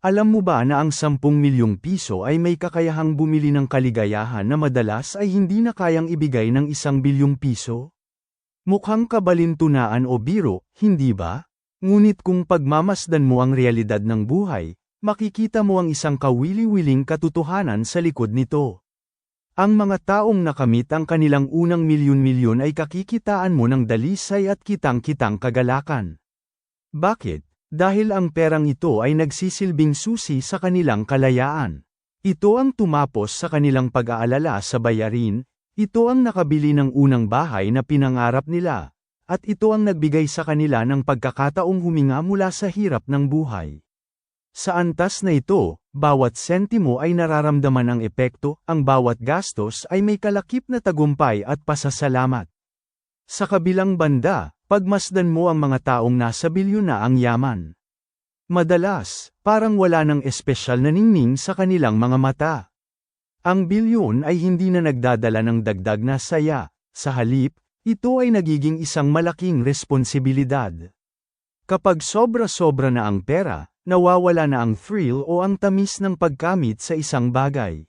Alam mo ba na ang 10 milyong piso ay may kakayahang bumili ng kaligayahan na madalas ay hindi na kayang ibigay ng 1 bilyong piso? Mukhang kabalintunaan o biro, hindi ba? Ngunit kung pagmamasdan mo ang realidad ng buhay, makikita mo ang isang kawili-wiling katotohanan sa likod nito. Ang mga taong nakamit ang kanilang unang milyon-milyon ay kakikitaan mo ng dalisay at kitang-kitang kagalakan. Bakit? Dahil ang perang ito ay nagsisilbing susi sa kanilang kalayaan. Ito ang tumapos sa kanilang pag-aalala sa bayarin, ito ang nakabili ng unang bahay na pinangarap nila, at ito ang nagbigay sa kanila ng pagkakataong huminga mula sa hirap ng buhay. Sa antas na ito, bawat sentimo ay nararamdaman ang epekto, ang bawat gastos ay may kalakip na tagumpay at pasasalamat. Sa kabilang banda, pagmasdan mo ang mga taong nasa bilyon na ang yaman. Madalas, parang wala ng espesyal na ningning sa kanilang mga mata. Ang bilyon ay hindi na nagdadala ng dagdag na saya, sa halip, ito ay nagiging isang malaking responsibilidad. Kapag sobra-sobra na ang pera, nawawala na ang thrill o ang tamis ng pagkamit sa isang bagay.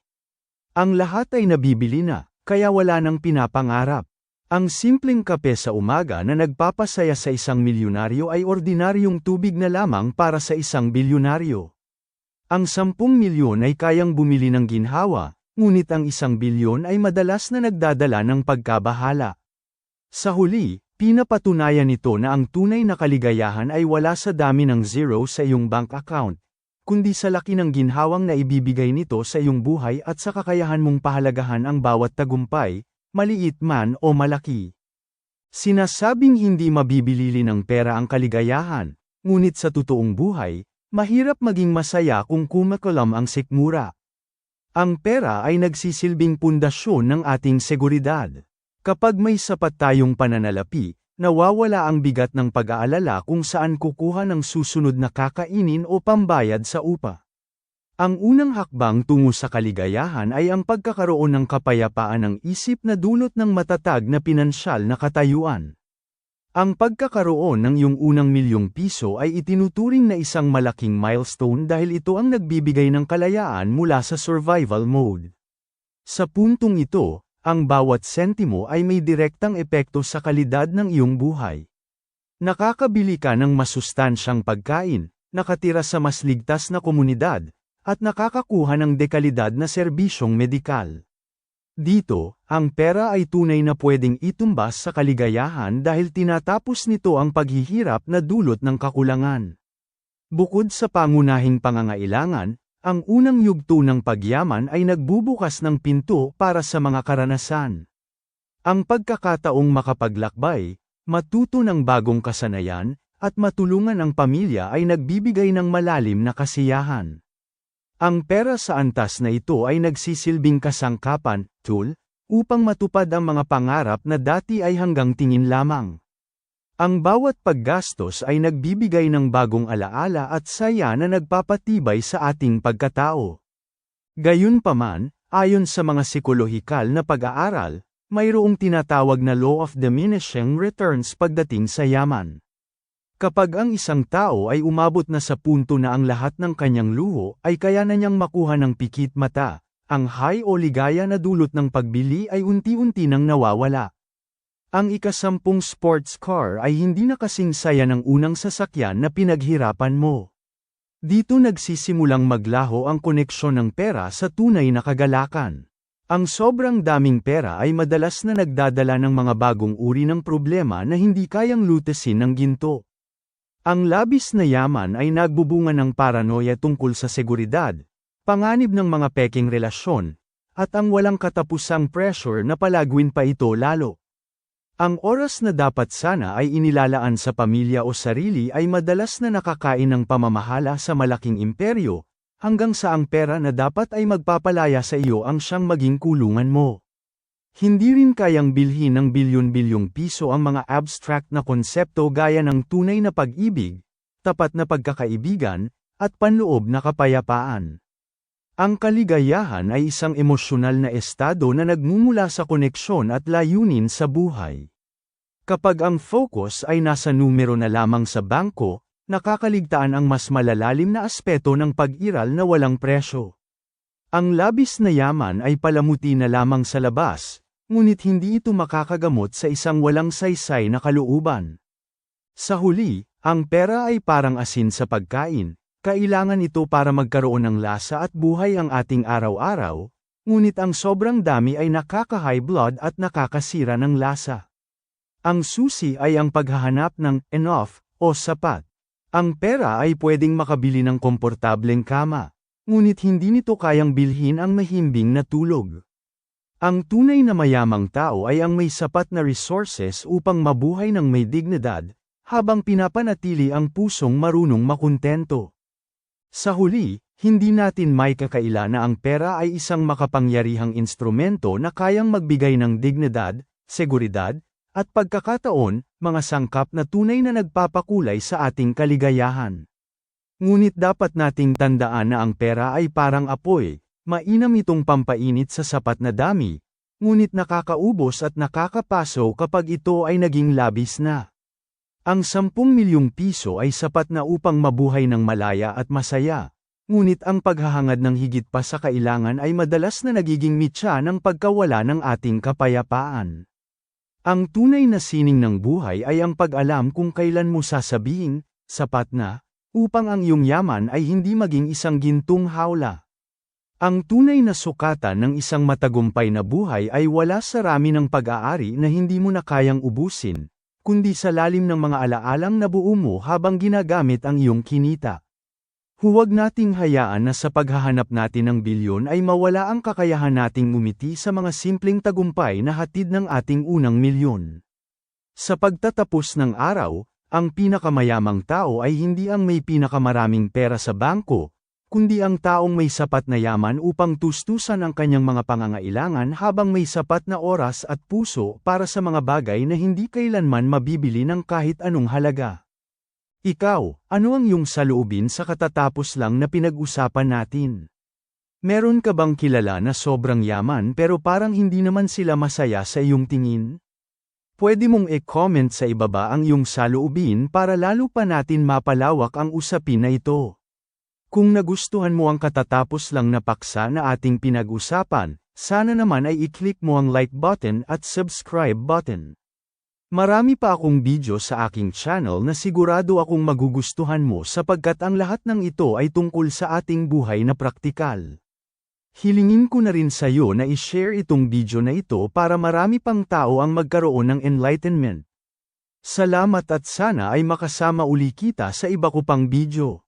Ang lahat ay nabibili na, kaya wala nang pinapangarap. Ang simpleng kape sa umaga na nagpapasaya sa isang milyonaryo ay ordinaryong tubig na lamang para sa isang bilyonaryo. Ang 10 milyon ay kayang bumili ng ginhawa, ngunit ang 1 bilyon ay madalas na nagdadala ng pagkabahala. Sa huli, pinapatunayan nito na ang tunay na kaligayahan ay wala sa dami ng zero sa iyong bank account, kundi sa laki ng ginhawang na ibibigay nito sa iyong buhay at sa kakayahan mong pahalagahan ang bawat tagumpay, maliit man o malaki. Sinasabing hindi mabibilili ng pera ang kaligayahan, ngunit sa totoong buhay, mahirap maging masaya kung kumakulam ang sikmura. Ang pera ay nagsisilbing pundasyon ng ating seguridad. Kapag may sapat tayong pananalapi, nawawala ang bigat ng pag-aalala kung saan kukuha ng susunod na kakainin o pambayad sa upa. Ang unang hakbang tungo sa kaligayahan ay ang pagkakaroon ng kapayapaan ng isip na dulot ng matatag na pinansyal na katayuan. Ang pagkakaroon ng iyong unang milyong piso ay itinuturing na isang malaking milestone dahil ito ang nagbibigay ng kalayaan mula sa survival mode. Sa puntong ito, ang bawat sentimo ay may direktang epekto sa kalidad ng iyong buhay. Nakakabili ka ng masustansyang pagkain, nakatira sa mas ligtas na komunidad, at nakakakuha ng dekalidad na serbisyong medikal. Dito, ang pera ay tunay na pwedeng itumbas sa kaligayahan dahil tinatapos nito ang paghihirap na dulot ng kakulangan. Bukod sa pangunahing pangangailangan, ang unang yugto ng pagyaman ay nagbubukas ng pinto para sa mga karanasan. Ang pagkakataong makapaglakbay, matuto ng bagong kasanayan, at matulungan ang pamilya ay nagbibigay ng malalim na kasiyahan. Ang pera sa antas na ito ay nagsisilbing kasangkapan, tool, upang matupad ang mga pangarap na dati ay hanggang tingin lamang. Ang bawat paggastos ay nagbibigay ng bagong alaala at saya na nagpapatibay sa ating pagkatao. Gayunpaman, ayon sa mga psikolohikal na pag-aaral, mayroong tinatawag na law of diminishing returns pagdating sa yaman. Kapag ang isang tao ay umabot na sa punto na ang lahat ng kanyang luho ay kaya na niyang makuha ng pikit mata, ang high o ligaya na dulot ng pagbili ay unti-unti nang nawawala. Ang ika-10 sports car ay hindi na kasing saya ng unang sasakyan na pinaghirapan mo. Dito nagsisimulang maglaho ang koneksyon ng pera sa tunay na kagalakan. Ang sobrang daming pera ay madalas na nagdadala ng mga bagong uri ng problema na hindi kayang lutesin ng ginto. Ang labis na yaman ay nagbubunga ng paranoia tungkol sa seguridad, panganib ng mga peking relasyon, at ang walang katapusang pressure na palagwin pa ito lalo. Ang oras na dapat sana ay inilalaan sa pamilya o sarili ay madalas na nakakain ng pamamahala sa malaking imperyo, hanggang sa ang pera na dapat ay magpapalaya sa iyo ang siyang maging kulungan mo. Hindi rin kayang bilhin ng bilyon-bilyong piso ang mga abstract na konsepto gaya ng tunay na pag-ibig, tapat na pagkakaibigan, at panloob na kapayapaan. Ang kaligayahan ay isang emosyonal na estado na nagmumula sa koneksyon at layunin sa buhay. Kapag ang focus ay nasa numero na lamang sa bangko, nakakaligtaan ang mas malalalim na aspeto ng pag-iral na walang presyo. Ang labis na yaman ay palamuti na lamang sa labas, ngunit hindi ito makakagamot sa isang walang saysay na kalooban. Sa huli, ang pera ay parang asin sa pagkain, kailangan ito para magkaroon ng lasa at buhay ang ating araw-araw, ngunit ang sobrang dami ay nakaka-high blood at nakakasira ng lasa. Ang susi ay ang paghahanap ng enough o sapat. Ang pera ay pwedeng makabili ng komportableng kama, ngunit hindi nito kayang bilhin ang mahimbing na tulog. Ang tunay na mayamang tao ay ang may sapat na resources upang mabuhay ng may dignidad, habang pinapanatili ang pusong marunong makuntento. Sa huli, hindi natin may kakaila na ang pera ay isang makapangyarihang instrumento na kayang magbigay ng dignidad, seguridad, at pagkakataon, mga sangkap na tunay na nagpapakulay sa ating kaligayahan. Ngunit dapat nating tandaan na ang pera ay parang apoy, mainam itong pampainit sa sapat na dami, ngunit nakakaubos at nakakapaso kapag ito ay naging labis na. Ang 10 milyong piso ay sapat na upang mabuhay ng malaya at masaya, ngunit ang paghahangad ng higit pa sa kailangan ay madalas na nagiging mitya ng pagkawala ng ating kapayapaan. Ang tunay na sining ng buhay ay ang pag-alam kung kailan mo sasabihin, sapat na, upang ang iyong yaman ay hindi maging isang gintong hawla. Ang tunay na sukatan ng isang matagumpay na buhay ay wala sa rami ng pag-aari na hindi mo na kayang ubusin, kundi sa lalim ng mga alaalang nabuo mo habang ginagamit ang iyong kinita. Huwag nating hayaan na sa paghahanap natin ng bilyon ay mawala ang kakayahan nating ngumiti sa mga simpleng tagumpay na hatid ng ating unang milyon. Sa pagtatapos ng araw, ang pinakamayamang tao ay hindi ang may pinakamaraming pera sa bangko, kundi ang taong may sapat na yaman upang tustusan ang kanyang mga pangangailangan habang may sapat na oras at puso para sa mga bagay na hindi kailanman mabibili ng kahit anong halaga. Ikaw, ano ang iyong saloobin sa katatapos lang na pinag-usapan natin? Meron ka bang kilala na sobrang yaman pero parang hindi naman sila masaya sa iyong tingin? Pwede mong e-comment sa ibaba ang iyong saloobin para lalo pa natin mapalawak ang usapin na ito. Kung nagustuhan mo ang katatapos lang na paksa na ating pinag-usapan, sana naman ay i-click mo ang like button at subscribe button. Marami pa akong video sa aking channel na sigurado akong magugustuhan mo sapagkat ang lahat ng ito ay tungkol sa ating buhay na praktikal. Hilingin ko na rin sa iyo na i-share itong video na ito para marami pang tao ang magkaroon ng enlightenment. Salamat at sana ay makasama uli kita sa iba ko pang video.